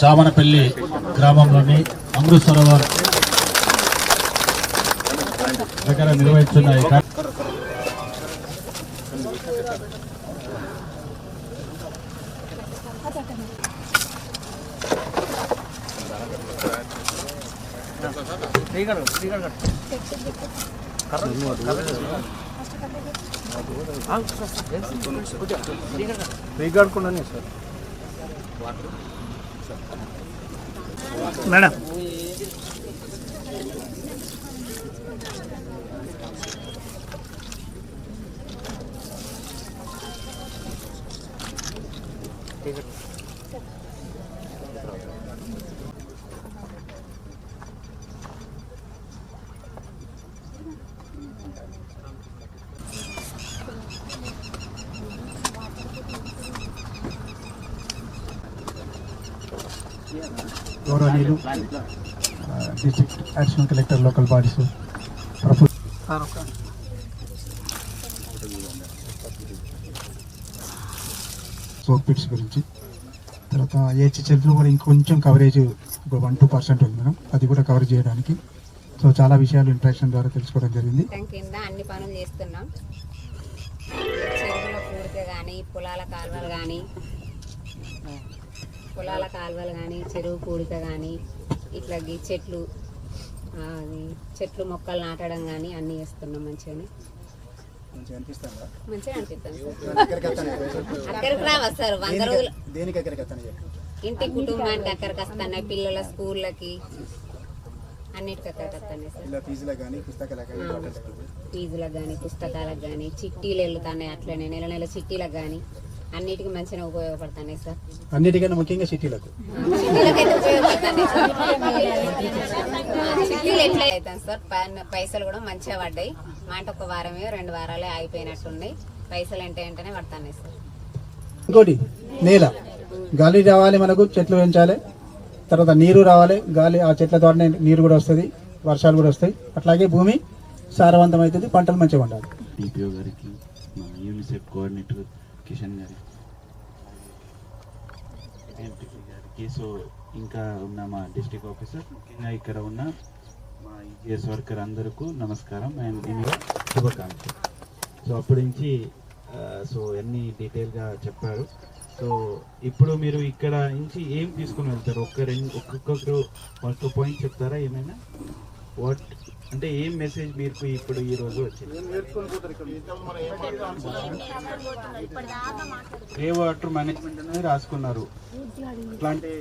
చామనపల్లి గ్రామంలోని అమృత్ సరోవర్ దగ్గర నిర్వహిస్తున్న మేడం గౌరవనీయులు district additional collector local bodies soak pits గురించి, తర్వాత ఏహెచ్ఎల్లో కూడా ఇంకొంచెం కవరేజ్ 1-2% ఉంది మేడం, అది కూడా కవర్ చేయడానికి. సో చాలా విషయాలు ఇంట్రాక్షన్ ద్వారా తెలుసుకోవడం జరిగింది. కింద అన్ని పనులు చేస్తున్నాం. చెరువుల పూడిక కానీ పొలాల కాలువలు కానీ చెరువు పూడిక కానీ ఇట్లా చెట్లు మొక్కలు నాటడం కానీ అన్నీ చేస్తున్నాం. మంచిగా అనిపిస్తుంది. అక్కడికి రావస్తారు 100 రోజులు ఇంటి కుటుంబానికి అక్కడికి వస్తున్నాయి, పిల్లల స్కూళ్ళకి అన్నిటికి అక్కడికి వస్తున్నాయి సార్. ఫీజులకు కానీ పుస్తకాలకు కానీ చిట్టీలు వెళ్తున్నాయి, అట్లనే నెల చిట్టీలకు కానీ అన్నిటికీ మంచిగా ఉపయోగపడుతున్నాయి సార్. అన్నిటికన్నా ముఖ్యంగా చిట్టీలకు ఉపయోగపడుతున్నాయి సార్. చిట్టీలు ఎట్లా అవుతాయి సార్, పైసలు కూడా మంచిగా పడ్డాయి. మాట ఒక వారమే 2 వారాలే ఆగిపోయినట్టున్నాయి. పైసలు వెంటనే పడుతున్నాయి సార్. ఇంకోటి నేల గాలి రావాలి, మనకు చెట్లు పెంచాలి, తర్వాత నీరు రావాలి, గాలి ఆ చెట్ల ద్వారా నీరు కూడా వస్తుంది, వర్షాలు కూడా వస్తాయి. అట్లాగే భూమి సారవంతం అవుతుంది, పంటలు మంచిగా ఉండాలి. డిపిఓ గారికి, మా యూనిసెఫ్ కోఆర్డినేటర్ కిషన్ గారికి, గారికి, సో ఇంకా ఉన్న మా డిస్ట్రిక్ట్ ఆఫీసర్, ముఖ్యంగా ఇక్కడ ఉన్న మా ఈజీఎస్ వర్కర్ అందరికీ నమస్కారం అండ్ శుభాకాంక్షలు. సో అప్పటి నుంచి సో అన్ని డీటెయిల్గా చెప్పారు. సో ఇప్పుడు మీరు ఇక్కడ నుంచి ఏం తీసుకుని వెళ్తారు? ఒక్కొక్కరు ఒక పాయింట్ చెప్తారా? ఏమైనా వాట్ అంటే ఏం మెసేజ్ మీకు ఇప్పుడు ఈ రోజు వచ్చింది? ఏ వాటర్ మేనేజ్మెంట్ అనేది రాసుకున్నారు. అట్లా అంటే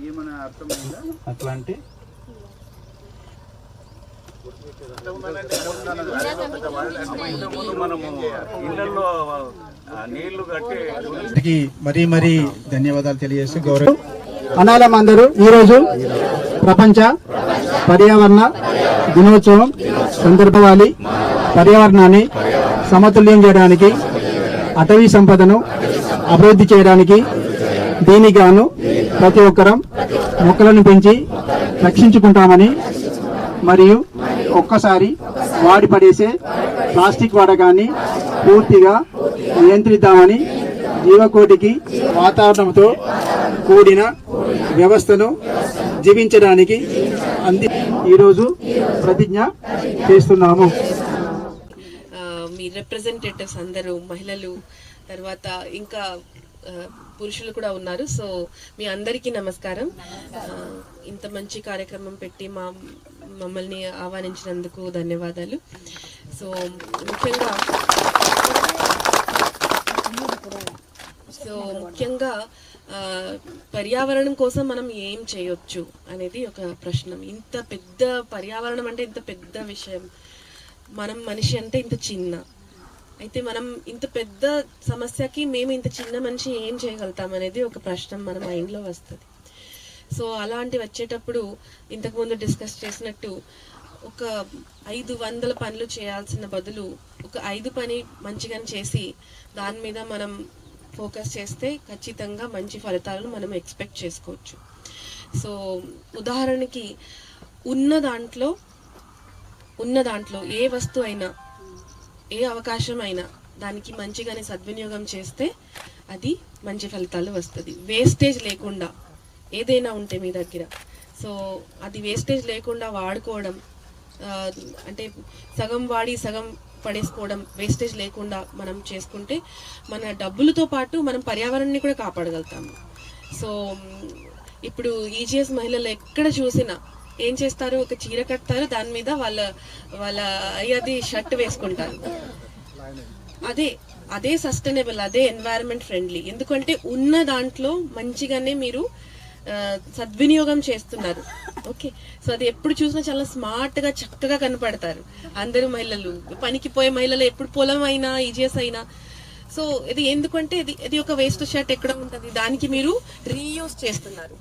ఏమైనా అర్థమైందా? అట్లా అంటే మరీ ధన్యవాదాలు తెలియజేస్తూ గౌరవం అనాలం. అందరూ ఈరోజు ప్రపంచ పర్యావరణ దినోత్సవం సందర్భాన్ని పర్యావరణాన్ని సమతుల్యం చేయడానికి, అటవీ సంపదను అభివృద్ధి చేయడానికి దీనికి గాను ప్రతి ఒక్కరం మొక్కలను పెంచి రక్షించుకుంటామని, మరియు ఒక్కసారి వాడి పడేసే ప్లాస్టిక్ వాడకాన్ని పూర్తిగా నియంత్రిద్దామని, జీవకోటికి వాతావరణంతో కూడిన వ్యవస్థను జీవించడానికి ఈరోజు ప్రతిజ్ఞ చేస్తున్నాము. మీ రిప్రజెంటేటివ్స్ అందరూ మహిళలు, తర్వాత ఇంకా పురుషులు కూడా ఉన్నారు. సో మీ అందరికీ నమస్కారం. ఇంత మంచి కార్యక్రమం పెట్టి మమ్మల్ని ఆహ్వానించినందుకు ధన్యవాదాలు. సో ముఖ్యంగా పర్యావరణం కోసం మనం ఏం చేయొచ్చు అనేది ఒక ప్రశ్న. ఇంత పెద్ద పర్యావరణం అంటే ఇంత పెద్ద విషయం, మనిషి అంటే ఇంత చిన్న. అయితే మనం ఇంత పెద్ద సమస్యకి మేము ఇంత చిన్న మనిషి ఏం చేయగలుగుతాం అనేది ఒక ప్రశ్న మన మైండ్లో వస్తుంది. సో అలాంటి వచ్చేటప్పుడు ఇంతకుముందు డిస్కస్ చేసినట్టు ఒక 500 పనులు చేయాల్సిన బదులు ఒక 5 పని మంచిగా చేసి దాని మీద మనం ఫోకస్ చేస్తే ఖచ్చితంగా మంచి ఫలితాలను మనం ఎక్స్పెక్ట్ చేసుకోవచ్చు. సో ఉదాహరణకి ఉన్న దాంట్లో ఏ వస్తువు అయినా, ఏ అవకాశం అయినా దానికి మంచిగానే సద్వినియోగం చేస్తే అది మంచి ఫలితాలు వస్తుంది. వేస్టేజ్ లేకుండా ఏదైనా ఉంటే మీ దగ్గర, సో అది వేస్టేజ్ లేకుండా వాడుకోవడం, అంటే సగం వాడి సగం పడేసుకోవడం, వేస్టేజ్ లేకుండా మనం చేసుకుంటే మన డబ్బులతో పాటు మనం పర్యావరణాన్ని కూడా కాపాడగలుగుతాము. సో ఇప్పుడు ఈజీఎస్ మహిళలు ఎక్కడ చూసినా ఏం చేస్తారు, ఒక చీర కడతారు, దాని మీద వాళ్ళ అది షర్ట్ వేసుకుంటారు. అదే సస్టైనబుల్, అదే ఎన్వైరన్మెంట్ ఫ్రెండ్లీ. ఎందుకంటే ఉన్న దాంట్లో మంచిగానే మీరు సద్వినియోగం చేస్తున్నారు. ఓకే, సో అది ఎప్పుడు చూసినా చాలా స్మార్ట్ గా చక్కగా కనపడతారు అందరూ మహిళలు. పనికి పోయే మహిళలు ఎప్పుడు పొలం అయినా ఈజీఎస్ అయినా. సో ఇది ఎందుకంటే ఇది ఒక వేస్ట్ షర్ట్ ఎక్కడ ఉంటుంది, దానికి మీరు రీయూజ్ చేస్తున్నారు.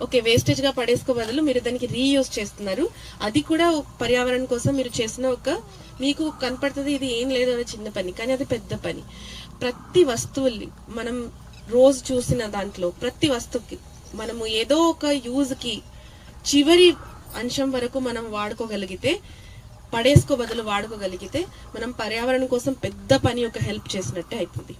ఓకే, వేస్టేజ్ గా పడేసుకో బదులు మీరు దానికి రీయూజ్ చేస్తున్నారు. అది కూడా పర్యావరణం కోసం మీరు చేసిన మీకు కనపడుతుంది ఇది ఏం లేదు, అది చిన్న పని, కానీ అది పెద్ద పని. ప్రతి వస్తువుల్ని మనం రోజు చూసిన దాంట్లో ప్రతి వస్తువుకి మనము ఏదో ఒక యూజ్ కి చివరి అంశం వరకు మనం వాడుకోగలిగితే, పడేసుకో బదులు వాడుకోగలిగితే మనం పర్యావరణం కోసం పెద్ద పని ఒక హెల్ప్ చేసినట్టే అవుతుంది.